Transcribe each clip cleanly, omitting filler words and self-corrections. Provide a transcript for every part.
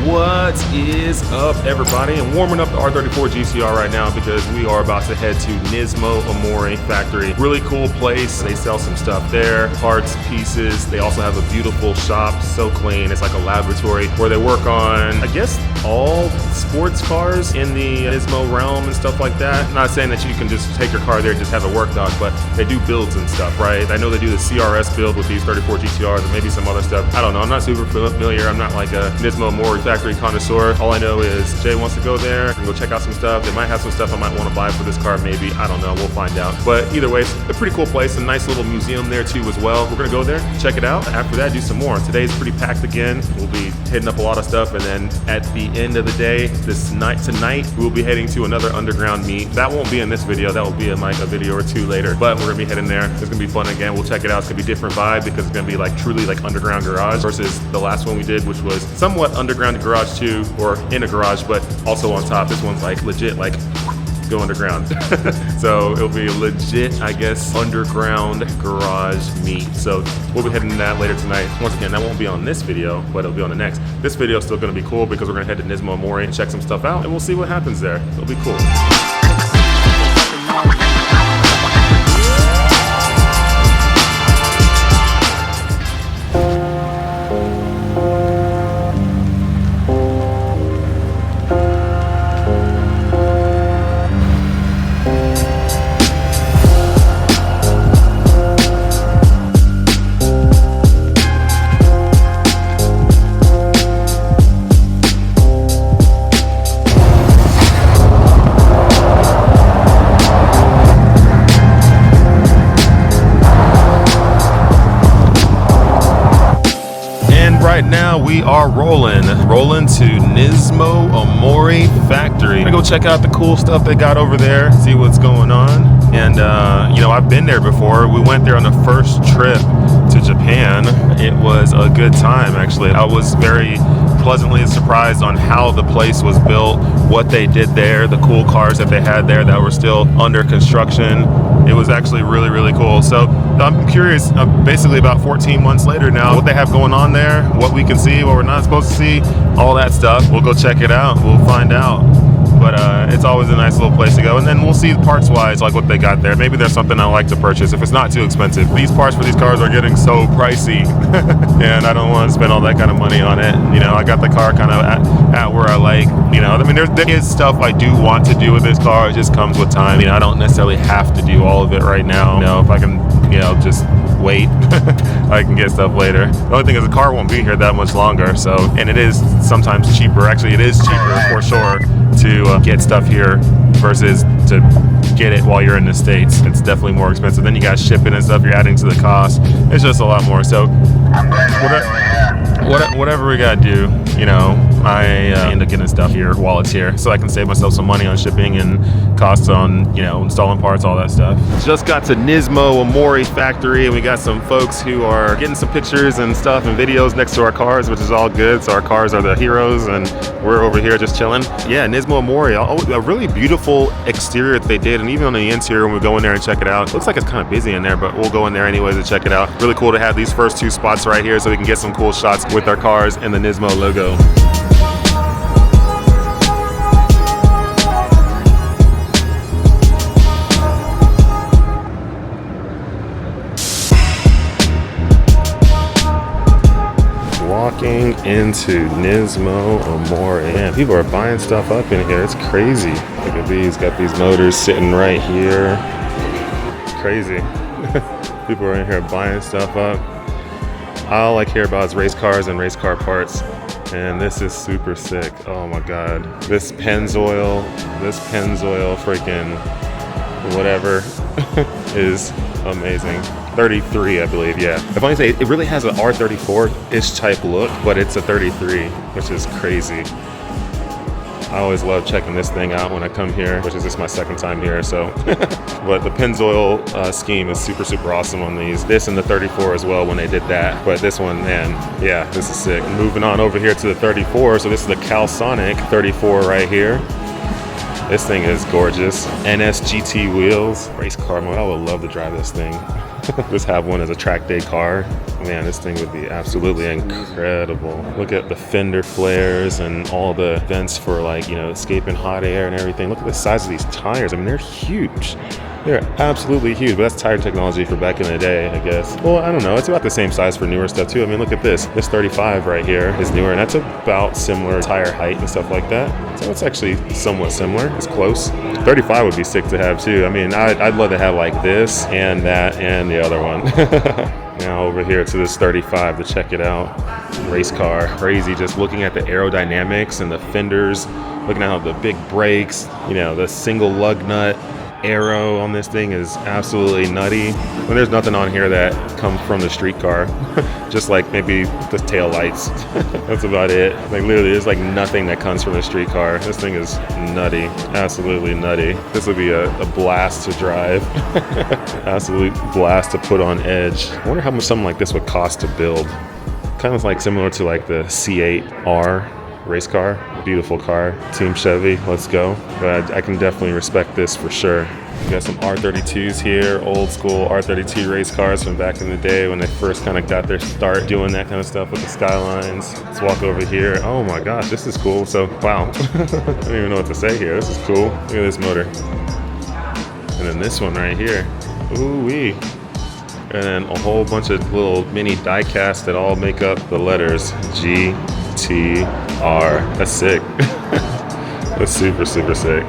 What is up, everybody? I'm warming up the R34 GT-R right now because we are about to head to NISMO Omori factory. Really cool place. They sell some stuff there, parts, pieces. They also have a beautiful shop, so clean. It's like a laboratory where they work on, I guess, all sports cars in the NISMO realm and stuff like that. I'm not saying that you can just take your car there and just have it work done, but they do builds and stuff, right? I know they do the CRS build with these 34 GT-Rs and maybe some other stuff. I don't know. I'm not super familiar. I'm not like a NISMO Omori factory connoisseur. All I know is Jay wants to go there and go check out some stuff. They might have some stuff I might want to buy for this car, maybe. I don't know. We'll find out. But either way, it's a pretty cool place. A nice little museum there too as well. We're going to go there, check it out. After that, do some more. Today's pretty packed again. We'll be hitting up a lot of stuff. And then at the end of the day, tonight, we'll be heading to another underground meet. That won't be in this video. That will be in like a video or two later. But we're going to be heading there. It's going to be fun again. We'll check it out. It's going to be a different vibe because it's going to be like truly like underground garage versus the last one we did, which was somewhat underground garage too, or in a garage, but also on top. This one's like legit, like go underground. So it'll be legit, I guess, underground garage meet. So we'll be heading to that later tonight. Once again, that won't be on this video, but it'll be on the next. This video is still going to be cool because we're going to head to NISMO Omori and check some stuff out, and we'll see what happens there. It'll be cool. Right now we are rolling to NISMO Omori factory. I'm gonna go check out the cool stuff they got over there, see what's going on. And you know, I've been there before. We went there on the first trip to Japan. It was a good time, actually. I was very pleasantly surprised on how the place was built, what they did there, the cool cars that they had there that were still under construction. It was actually really, really cool. So I'm curious, basically about 14 months later now, what they have going on there, what we can see, what we're not supposed to see, all that stuff. We'll go check it out. We'll find out. But it's always a nice little place to go. And then we'll see parts-wise, like what they got there. Maybe there's something I like to purchase if it's not too expensive. These parts for these cars are getting so pricey, and I don't want to spend all that kind of money on it. You know, I got the car kind of at where I like. You know, I mean, there is stuff I do want to do with this car. It just comes with time. You know, I don't necessarily have to do all of it right now. You know, if I can, you know, just wait, I can get stuff later. The only thing is the car won't be here that much longer. So, and it is sometimes cheaper. Actually, it is cheaper for sure to get stuff here versus to get it while you're in the States. It's definitely more expensive. Then you got shipping and stuff. You're adding to the cost. It's just a lot more. So whatever we gotta do, you know, I end up getting stuff here while it's here, so I can save myself some money on shipping and costs on, you know, installing parts, all that stuff. Just got to NISMO Omori factory, and we got some folks who are getting some pictures and stuff and videos next to our cars, which is all good. So our cars are the heroes, and we're over here just chilling. Yeah, NISMO Omori, a really beautiful exterior that they did, and even on the interior when we go in there and check it out, looks like it's kind of busy in there, but we'll go in there anyways to check it out. Really cool to have these first two spots right here so we can get some cool shots with our cars and the NISMO logo. Walking into NISMO Omori. Man, people are buying stuff up in here. It's crazy. Look at these. Got these motors sitting right here. Crazy. People are in here buying stuff up. All I care about is race cars and race car parts. And this is super sick. Oh my God. This Pennzoil freaking whatever is amazing. 33, I believe, yeah. If I say it really has an R34-ish type look, but it's a 33, which is crazy. I always love checking this thing out when I come here, which is just my second time here, so. But the Pennzoil scheme is super, super awesome on these. This and the 34 as well when they did that. But this one, man, yeah, this is sick. Moving on over here to the 34, so this is the Calsonic 34 right here. This thing is gorgeous. NSGT wheels, race car mode. I would love to drive this thing. Just have one as a track day car. Man, this thing would be absolutely incredible. Look at the fender flares and all the vents for, like, you know, escaping hot air and everything. Look at the size of these tires. I mean, they're huge. They're absolutely huge, but that's tire technology for back in the day, I guess. Well, I don't know. It's about the same size for newer stuff, too. I mean, look at this. This 35 right here is newer, and that's about similar tire height and stuff like that. So it's actually somewhat similar. It's close. 35 would be sick to have, too. I mean, I'd love to have, like, this and that and the other one. Now over here to this 35 to check it out. Race car. Crazy. Just looking at the aerodynamics and the fenders, looking at how the big brakes, you know, the single lug nut aero on this thing is absolutely nutty. When there's nothing on here that comes from the street car, just like maybe the tail lights. That's about it. Like literally, there's like nothing that comes from the street car. This thing is nutty, absolutely nutty. This would be a blast to drive. Absolute blast to put on edge. I wonder how much something like this would cost to build. Kind of like similar to like the C8R race car. Beautiful car. Team Chevy, let's go. But I can definitely respect this for sure. We got some R32s here, old school R32 race cars from back in the day when they first kind of got their start doing that kind of stuff with the Skylines. Let's walk over here. Oh my gosh, this is cool. So, wow. I don't even know what to say here. This is cool. Look at this motor. And then this one right here. Ooh-wee. And then a whole bunch of little mini die casts that all make up the letters GT-R. That's sick. That's super, super sick.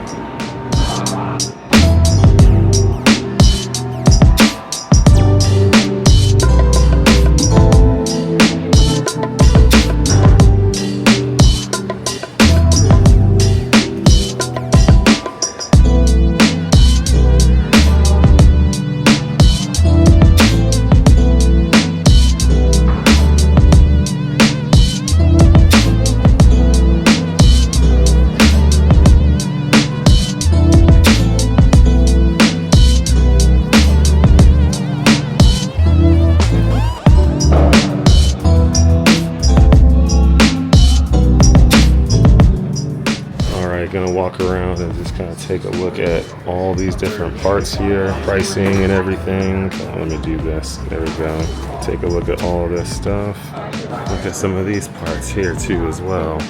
Gonna walk around and just kind of take a look at all these different parts here, pricing and everything. Let me do this. There we go. Take a look at all this stuff. Look at some of these parts here too as well.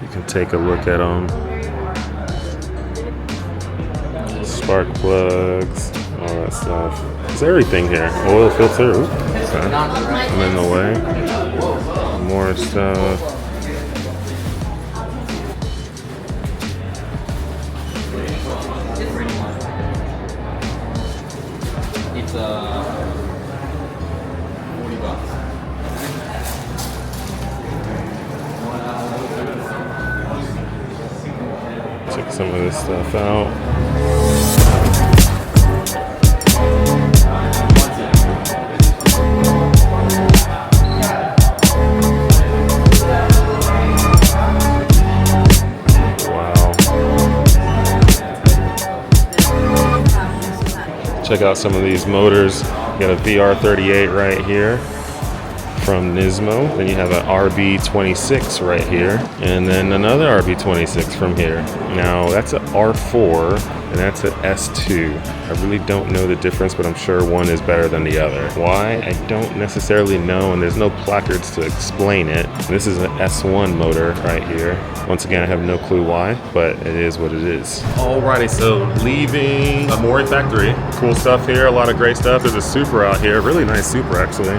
You can take a look at them. Spark plugs, all that stuff. There's everything here. Oil filter. Oops, I'm in the way. More stuff. Check some of this stuff out. Wow. Check out some of these motors. You got a VR38 right here from NISMO. Then you have an RB26 right here, and then another RB26 from here. Now that's an R4 and that's an S2. I really don't know the difference, but I'm sure one is better than the other. Why? I don't necessarily know, and there's no placards to explain it. This is an S1 motor right here. Once again, I have no clue why, but it is what it is. Alrighty, so leaving Omori factory. Cool stuff here, a lot of great stuff. There's a Supra out here, really nice Supra actually.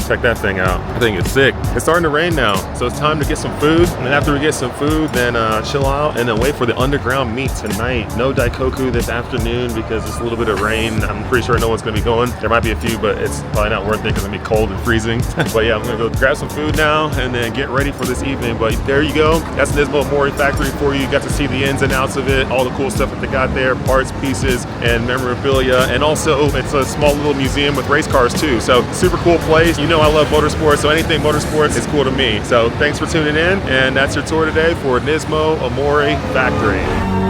Check that thing out. I think it's sick. It's starting to rain now, so it's time to get some food. And then after we get some food, then chill out and then wait for the underground meet tonight. No Daikoku this afternoon because it's a little bit of rain. I'm pretty sure no one's gonna be going. There might be a few, but it's probably not worth it because it's gonna be cold and freezing. But yeah, I'm gonna go grab some food now and then get ready for this evening. But there you go. That's NISMO Omori factory for you. You got to see the ins and outs of it, all the cool stuff that they got there, parts, pieces, and memorabilia. And also, it's a small little museum with race cars too. So super cool place. You know I love motorsports, so anything motorsports is cool to me. So thanks for tuning in, and that's your tour today for NISMO Omori Factory.